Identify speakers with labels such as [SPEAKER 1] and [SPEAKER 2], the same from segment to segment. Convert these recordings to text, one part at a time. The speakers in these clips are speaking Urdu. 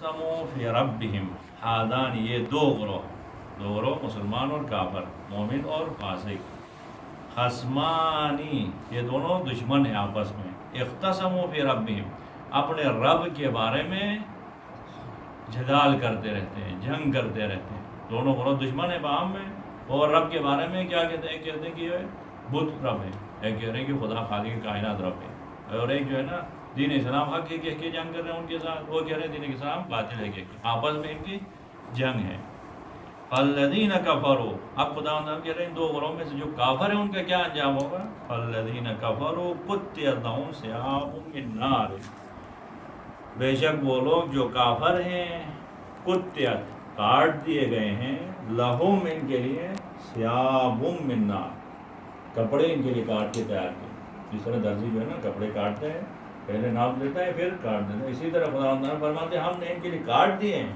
[SPEAKER 1] اختصموا فی ربہم، ہادان یہ دو گروہ مسلمان اور کافر، مومن اور فاسق، خصمانی یہ دونوں دشمن ہیں آپس میں، اختصموا فی ربہم اپنے رب کے بارے میں جدال کرتے رہتے ہیں، جنگ کرتے رہتے ہیں، دونوں گروہ دشمن ہیں باہم میں، اور رب کے بارے میں کیا کہتے ہیں؟ کہتے ہیں کہ یہ بت رب ہے، ایک کہہ رہے ہیں کہ خدا خالق کائنات رب ہے، اور ایک جو ہے نا دین اسلام حق ہے کہ جنگ کر رہے ہیں ان کے ساتھ، وہ کہہ رہے ہیں دین اسلام باطل ہے کہ آپس میں ان کی جنگ ہے۔ فالذین کفروا، اب خدا کہہ رہے ہیں دو گروہوں میں سے جو کافر ہیں ان کا کیا انجام ہوگا؟ فالذین کفروا قطعت لهم ثیاب من نار، بے شک وہ لوگ جو کافر ہیں قطعت کاٹ دیے گئے ہیں، لہم ان کے لیے ثیاب من نار کپڑے ان کے لیے کاٹ کے تیار کیے، جس طرح درزی جو ہے نا کپڑے کاٹتے ہیں پہلے ناپ لیتا ہے پھر کاٹ دیتا ہے، اسی طرح خدا تعالیٰ فرماتے ہیں ہم نے ان کے لیے کاٹ دیے ہیں،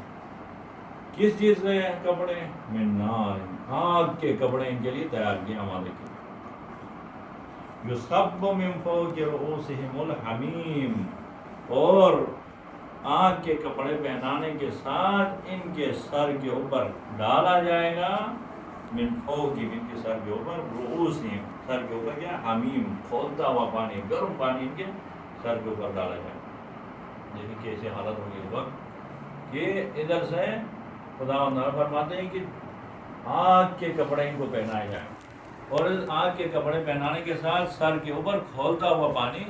[SPEAKER 1] کس چیز سے کپڑے؟ من نار، آگ کے کپڑے ان کے لیے تیار کیے ہمارے کے لیے، یصب من فوق رؤوسہم الحمیم، اور آگ کے کپڑے پہنانے کے ساتھ ان کے سر کے اوپر ڈالا جائے گا، من فوقہم ان کے سر کے اوپر، رؤوسہم سر کے اوپر کیا؟ حمیم کھولتا ہوا پانی، گرم پانی ان کے سر کے اوپر ڈالا جائے گا۔ دیکھیں کیسی حالت ہوگی اس وقت کہ ادھر سے خدا فرماتے ہیں کہ آگ کے کپڑے ان کو پہنائے جائیں، اور اس آگ کے کپڑے پہنانے کے ساتھ سر کے اوپر کھولتا ہوا پانی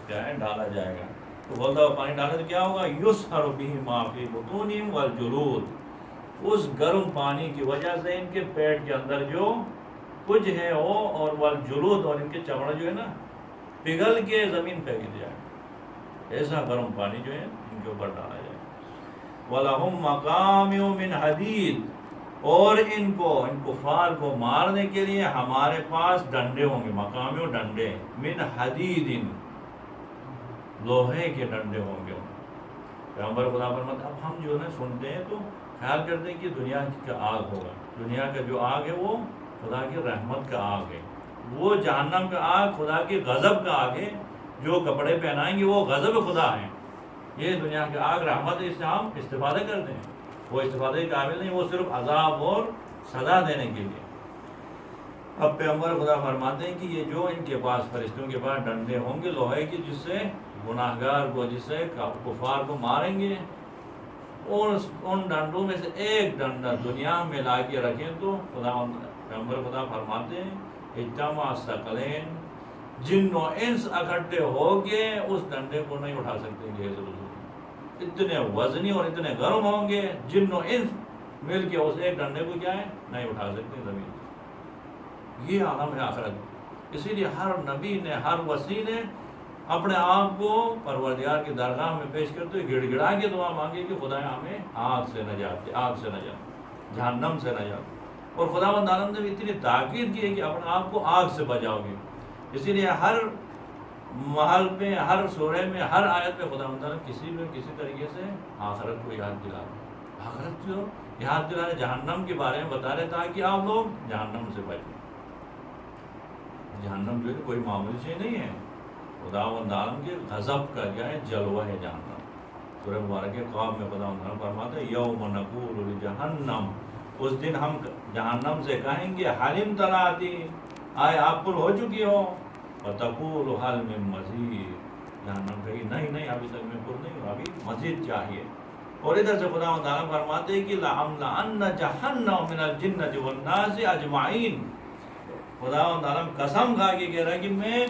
[SPEAKER 1] کیا ہے ڈالا جائے گا، تو کھولتا ہوا پانی ڈالے تو کیا ہوگا؟ یسحر بہ ما فی بطونہم والجلود، اس گرم پانی کی وجہ سے ان کے پیٹ کے اندر جو کچھ ہے وہ، اور والجلود اور ان کے چمڑا جو ہے نا پگھل کے زمین پہ گر جائے، ایسا گرم پانی جو ہے ان کے اوپر ڈالا جائے۔ وَلَهُمْ مَقَامِعُ مِنْ حَدِيدٍ، اور ان کفار کو مارنے کے لیے ہمارے پاس ڈنڈے ہوں گے، مقامیع ڈنڈے، من حدید لوہے کے ڈنڈے ہوں گے۔ پیغمبر خدا فرماتا اب ہم جو ہے سنتے ہیں تو خیال کرتے ہیں کہ دنیا کا آگ ہوگا، دنیا کا جو آگ ہے وہ خدا کی رحمت کا آگ ہے، وہ جہنم کا آگ خدا کے غضب کا آگ ہے، جو کپڑے پہنائیں گے وہ غضب خدا ہے، یہ دنیا کی آگ رحمت ہے، اس سے ہم استفادہ کرتے ہیں، وہ استفادے کے قابل نہیں، وہ صرف عذاب اور سزا دینے کے لیے۔ اب پیغمبر خدا فرماتے ہیں کہ یہ جو ان کے پاس فرشتوں کے پاس ڈنڈے ہوں گے لوہے کی، جس سے گناہگار کو، جس سے کفار کو ماریں گے، اور ان ڈنڈوں میں سے ایک ڈنڈا دنیا میں لا کے رکھیں تو پیغمبر خدا فرماتے ہیں اجتماع الثقلین، جن و انس اکٹھے ہو کے اس ڈنڈے کو نہیں اٹھا سکتے گے، اتنے وزنی اور اتنے گرم ہوں گے، جن و انس مل کے اس ایک ڈنڈے کو کیا ہے نہیں اٹھا سکتے زمین سے۔ یہ عالم ہے آخرت، اسی لیے ہر نبی نے، ہر وصی نے اپنے آپ کو پروردگار کی درگاہ میں پیش کرتے ہوئے گڑ گڑا کے دعا مانگی کہ خدا ہمیں آگ سے نجات دے، آگ سے نجات، جہنم سے نجات، اور خدا و تعالیٰ نے بھی اتنی تاکید کی ہے کہ اپنے آپ کو آگ سے بچاؤ گے، اسی لیے ہر محل پہ، ہر سورہ میں، ہر آیت میں خدا و تعالیٰ کسی نہ کسی طریقے سے آخرت کو یاد دلا رہے، آخرت کو یاد دلا رہے، جہنم کے بارے میں بتا رہے تاکہ آپ لوگ جہنم سے بچیں۔ جہنم جو ہے کوئی معمولی چیز نہیں ہے، خدا و تعالیٰ کے غضب کا کیا ہے جلوہ ہے جہنم۔ سورہ مبارک خواب میں خدا و تعالیٰ فرماتا ہے یوم نقول لجہنم، اس دن ہم جہنم سے کہیں گے حلم طلعتی، آئے آپ پر ہو چکی ہو، وتقول حل من مزید، جہنم کہی نہیں نہیں ابھی تک میں پر نہیں ہوں، ابھی مزید چاہیے۔ اور ادھر سے خدا و تعالیٰ فرماتے ہیں کہ لَأَمْلَأَنَّ جَهَنَّمَ مِنَ الْجِنَّةِ وَالنَّاسِ أَجْمَعِينَ، خدا و تعالیٰ قسم کھا کے کہہ رہا ہے کہ میں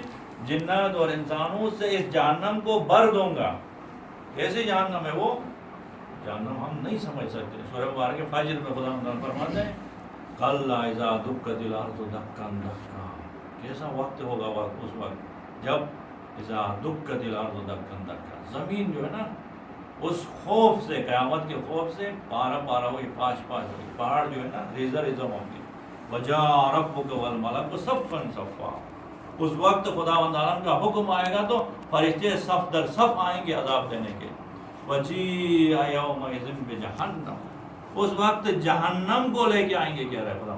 [SPEAKER 1] جنات اور انسانوں سے اس جہنم کو بھر دوں گا۔ ایسی جہنم ہے وہ، جہنم ہم نہیں سمجھ سکتے۔ سورہ مبارک فجر میں خدا و تعالیٰ فرماتے ہیں کَلَّا إِذَا دُکَّتِ الْأَرْضُ دَکًّا دَکًّا، کیسا وقت ہوگا اس وقت جب اذا دکت الارض دکن دکا، زمین جو ہے نا اس خوف سے، قیامت کے خوف سے پارا پارا ہوئی، پاش پاش ہوئی، پہاڑ جو ہے نا ریزہ ریزہ ہوں گے، وجاء ربک والملک صفا صفا، اس وقت خدا و تعالیٰ کا حکم آئے گا تو فرشتے صف در صف آئیں گے عذاب دینے کے، وجیء یومئذ بجہنم، اس وقت جہنم کو لے کے آئیں گے، کہہ رہے خدا،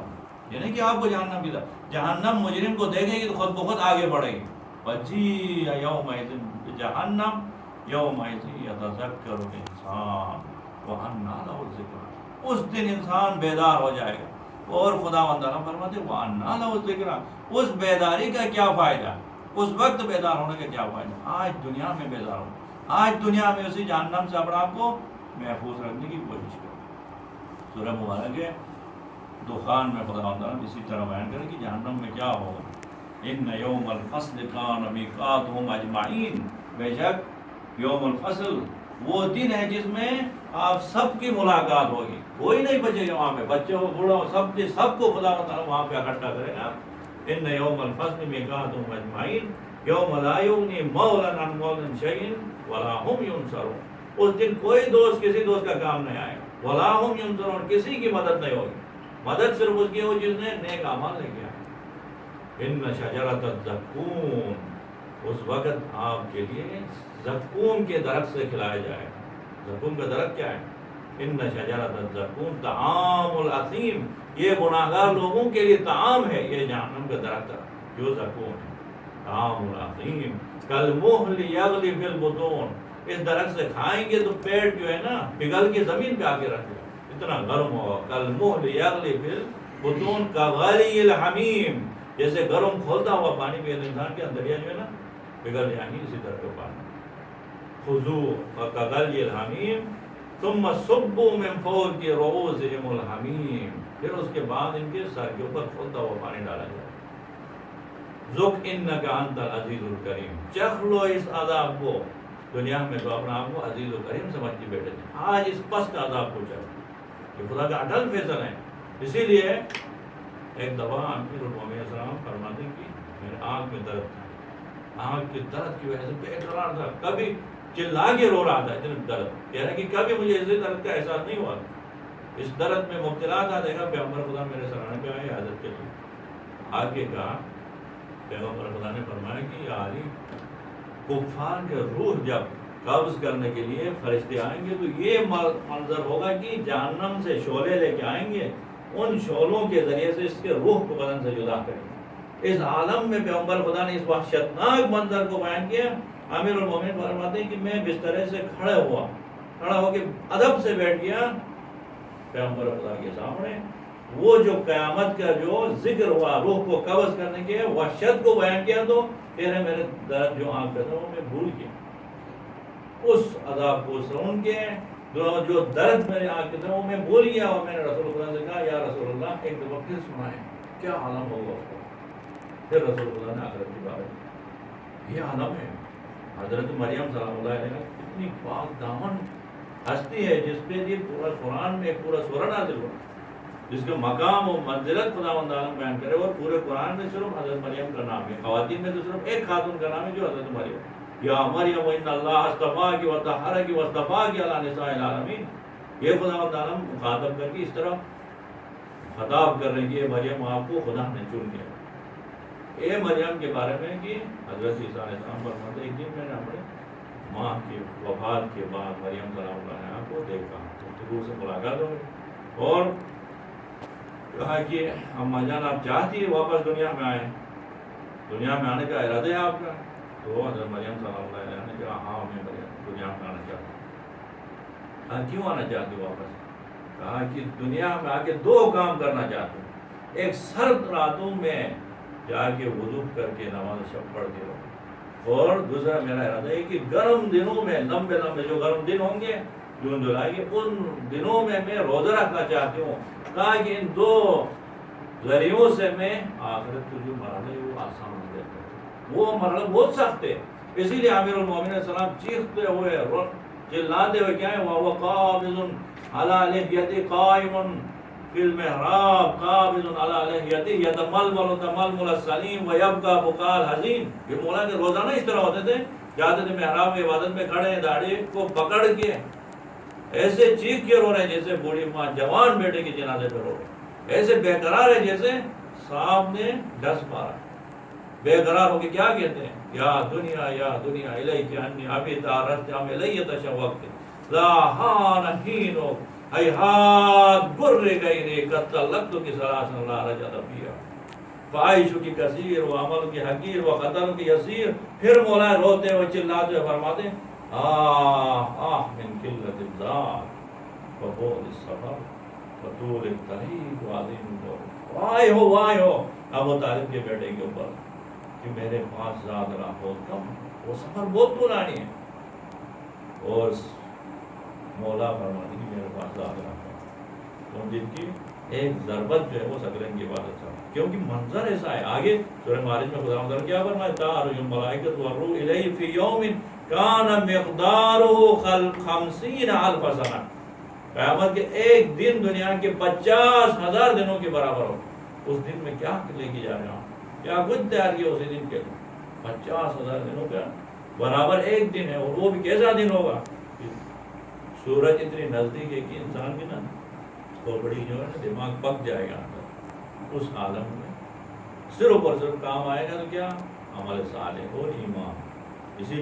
[SPEAKER 1] یعنی کہ آپ کو جہنم کی جہنم مجرم کو دیکھے گی تو خود بخود آگے بڑھے گی، وجیء یومئذ بجہنم یومئذ یتذکر الانسان، وَأَنَّىٰ لَهُ الذِّكْرَىٰ، اس دن انسان بیدار ہو جائے گا. اور خداوند تعالیٰ فرماتے وَأَنَّىٰ لَهُ الذِّكْرَىٰ، اس بیداری کا کیا فائدہ، اس وقت بیدار ہونے کا کیا فائدہ. آج دنیا میں بیدار ہو، آج دنیا میں اسی جہنم سے اپنے آپ کو محفوظ رکھنے کی کوشش کرو. سورہ مبارک ہے دخان میں خداوند تعالیٰ اسی طرح بیان کرے کہ جہنم میں کیا ہوگا. ان یوم الفصل کان میقاتہم اجمعین، بے شک یوم الفصل وہ دن ہے جس میں آپ سب کی ملاقات ہوگی، کوئی نہیں بچے گا وہاں پہ، بچے ہو بوڑھا ہو سب کو خداوند تعالیٰ وہاں پہ اکٹھا کرے گا. ان یوم الفصل میقاتہم اجمعین یوم لا یغنی مولا عن مولا شیئا ولا هم ینصرون، اس دن کوئی دوست کسی دوست کا کام نہیں آئے گا. ولا هم ینصرون، کسی کی مدد نہیں ہوگی، مدد صرف اس کی ہو جس نے نیک اعمال لے کیا. ان شجرۃ الزقوم، اس وقت آپ کے لیے زقوم کے درخت سے کھلایا جائے گا. زقوم کا درخت کیا ہے؟ ان شجرۃ الزقوم طعام الاثیم، یہ گناہگار لوگوں کے لیے طعام ہے یہ جہنم کا درخت جو زقوم ہے. طعام الاثیم کالمہل یغلی فی البطون، اس درخت سے کھائیں گے تو پیٹ جو ہے نا پگھل کے زمین پہ آ کے رکھ گا، اتنا گرم ہوگا. کالمہل یغلی فی البطون کغلی الحمیم، جیسے گرم کھولتا ہوا پانی پہ انسان کے اندریا جو ہے نا پگھل جائیں گی، اسی طرح کا پانی. خذوا کغلی الحمیم ثم صبوا من فوق رؤوسہم الحمیم، پھر اس کے بعد ان کے سر کے اوپر کھولتا ہوا پانی ڈالا جائے. ذُقْ إِنَّكَ أَنْتَ الْعَزِيزُ الْكَرِيمُ، چکھ لو اس عذاب کو. دنیا میں تو اپنا آپ کو عزیز و کریم سمجھ کے بیٹھے تھے، آج اس پست عذاب کو چکھ. یہ خدا کا اٹل فیصل ہے. اسی لیے ایک دفعہ امیر المومنین السلام فرماتے ہیں کہ میرے آنکھ میں درد تھا، آنکھ کے درد کی وجہ سے بے قرار تھا، کبھی چلا کے رو رہا تھا اتنا درد. کہہ رہے کہ کبھی مجھے ایسے درد کا احساس نہیں ہوا. اس درد میں مبتلا تھا. دیکھا پیغمبر خدا میرے سرانے پہ آئے حضرت کے لیے، آگے کہا پیغمبر خدا نے فرمایا کہ یا علی، کفار کے روح جب قبض کرنے کے لیے فرشتے آئیں گے تو یہ منظر ہوگا کہ جہنم سے شعلے لے کے آئیں گے، ان شعلوں کے ذریعے سے اس کے روح کو بدن سے جدا کریں گے. اس عالم میں پیغمبر خدا نے اس وحشتناک منظر کو بیان کیا. امیر المومنین فرماتے ہیں کہ میں بسترے سے کھڑا ہو کے ادب سے بیٹھ گیا پیغمبر خدا کے سامنے. وہ جو قیامت کا جو ذکر ہوا روح کو قبض کرنے کے وحشت کو بیان کیا تو تیرے میرے درد جو آنکھ کا تھا وہ میں بھول گیا. اس عذاب کو سن کے جو درد میرے آنکھ کے تھا وہ میں بھول گیا. اور میں نے رسول اللہ سے کہا یا رسول اللہ ایک دفعہ پھر سنائیں کیا عالم ہوگا اس کا. پھر رسول اللہ نے آخرت کی بات، یہ عالم ہے. حضرت مریم سلام اللہ علیہ اتنی پاک دامن ہستی ہے جس پہ یہ پورا قرآن میں پورا سورہ نازل ہوا، جس کے مقام و منزلت خداوند عالم بیان کرے. اور پورے قرآن میں صرف حضرت مریم کا نام ہے. خواتین میں تو صرف ایک خاتون کا نام ہے جو حضرت مریم. یا مریم ان اللہ اصطفاک وطہرک واصطفاک علی نساء العالمین، یہ خداوند عالم مخاطب کر کے اس طرح خطاب کر رہے ہیں کہ مریم آپ کو خدا نے چن لیا. اے مریم کے بارے میں کہ حضرت عیسیٰ علیہ السلام فرماتے ایک دن میں نے اپنے ماں کی وفات کے بعد مریم سلام اللہ علیہ کو دیکھا، گفتگو سے ملاقات ہو گئی اور کہا کہ اماں جان آپ چاہتی ہے واپس دنیا میں آئیں، دنیا میں آنے کا ارادہ ہے آپ کا؟ تو حضرت مریم سلام اللہ علیہ نے کہا ہاں میں دنیا میں آنا چاہتا ہوں. کہا کیوں آنا چاہتی ہوں واپس؟ کہا کہ دنیا میں آ کے دو کام کرنا چاہتا ہوں. ایک سرد راتوں میں جا کے وضو کر کے نماز شب پڑھتے ہو، اور دوسرا میرا ارادہ ہے کہ گرم دنوں میں لمبے جو گرم دن ہوں گے جون جولائی کے، ان دنوں میں روزہ رکھنا چاہتی ہوں تاکہ ان دو ذریعوں سے میں آخرت کے جو مرحلے وہ آسان ہو جائے. وہ مرحلہ بہت سخت ہے. اسی لیے امیر المومنین السلام چیختے ہوئے چلاتے ہوئے کیا ہے وہ قابض علی لحیتہ قائم فی المحراب قابض علی لحیتہ یتململ تململ السلیم ویبکا بکا الحزین. یہ مولا کے روزانہ اس طرح ہوتے تھے، جاتے تھے محراب میں عبادت میں کھڑے ہیں، داڑھی کو پکڑ کے ایسے چیخ کے رو رہے ہیں جیسے بوڑھی ماں جوان بیٹے کے جنازے پہ رو رہے ہیں، ایسے بے قرار ہے جیسے سانپ نے ڈس مارا. بے قرار ہو کے کیا کہتے ہیں یا دنیا الیک انی ابیت عرفت ام الی تشوقت لا حان حین ہیہات گر غیرے قد طلقت کی سلاسل لا رجعت فیہا فعائش کی کثیر و عمل کی حقیر و خطر کی یسیر. پھر مولا روتے ہوئے چلاتے ہوئے فرماتے آہ من قلت الذات ببعد السفر وطول الطريق وعظيم الجوع، واہ ہو ابو طالب کے بیٹے کے اوپر کہ میرے پاس زاد رہا بہت کم، وہ سفر بہت طولانی ہے، اور مولا فرماتے کہ میرے پاس زاد رہا تو جن کی ایک ضربت جو ہے وہ سکرین کی عبادت سے، کیونکہ منظر ایسا ہے۔ آگے سورہ معارج میں خدا مطلب کیا فرمایا، تعرج الملائکۃ والروح الیہ فی یوم کان مقدارہ 50,000 سنہ، قیامت کے ایک دن دنیا کے 50,000 دنوں کے برابر ہو۔ اس دن میں کیا لے کے جا رہے ہوں، کیا کچھ تیار کیا اسی دن کے لیے، 50,000 دنوں کا برابر ایک دن ہے، اور وہ بھی کیسا دن ہوگا، سورج اتنی نزدیک ہے کہ انسان کی نا کھوپڑی جو ہے نا دماغ پک جائے گا اندر، اس عالم میں صرف اور صرف کام آئے گا تو کیا، عمل صالح اور ایمان۔